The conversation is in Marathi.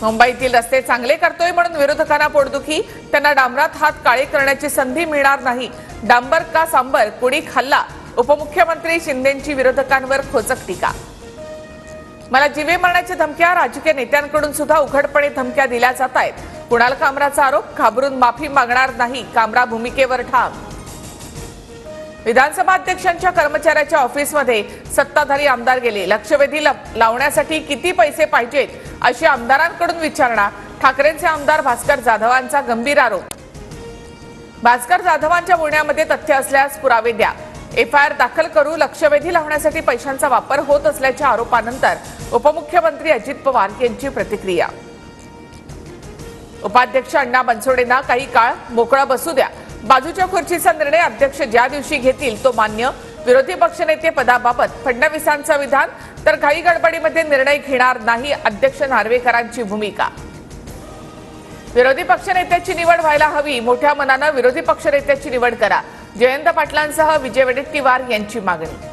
मुंबईतील रस्ते चांगले करतोय म्हणून विरोधकांना पोटदुखी, त्यांना डांबरात हात काळे करण्याची संधी मिळणार नाही. डांबर का सांबर कुणी खाल्ला? उपमुख्यमंत्री शिंदेंची विरोधकांवर खोचक टीका. मला जीवे मारण्याच्या धमक्या राजकीय नेत्यांकडून सुद्धा उघडपणे धमक्या दिल्या जात आहेत. कुणाल कामराचा आरोप, घाबरून माफी मागणार नाही, कामरा भूमिकेवर ठाम. विधानसभा अध्यक्षांच्या कर्मचाऱ्याच्या ऑफिसमध्ये सत्ताधारी आमदार गेले. लक्षवेधी लावण्यासाठी किती पैसे पाहिजेत अशी आमदारांकडून विचारणा. ठाकरेंचे आमदार भास्कर जाधवांचा गंभीर आरोप. भास्कर जाधवांच्या बोलण्यामध्ये तथ्य असल्यास पुरावे द्या. एफआयआर दाखल करू. लक्षवेधी लावण्यासाठी पैशांचा वापर होत असल्याच्या आरोपानंतर उपमुख्यमंत्री अजित पवार यांची प्रतिक्रिया. उपाध्यक्ष अण्णा बनसोडेंना काही काळ मोकळा बसू द्या. बाजूच्या खुर्चीचा निर्णय अध्यक्ष ज्या दिवशी घेतील तो मान्य. विरोधी पक्षनेते पदाबाबत फडणवीसांचं विधान. तर घाई गडबडीमध्ये निर्णय घेणार नाही, अध्यक्ष नार्वेकरांची भूमिका. विरोधी पक्षनेत्याची निवड व्हायला हवी. मोठ्या मनानं विरोधी पक्षनेत्याची निवड करा. जयंत पाटलांसह विजय वडेट्टीवार यांची मागणी.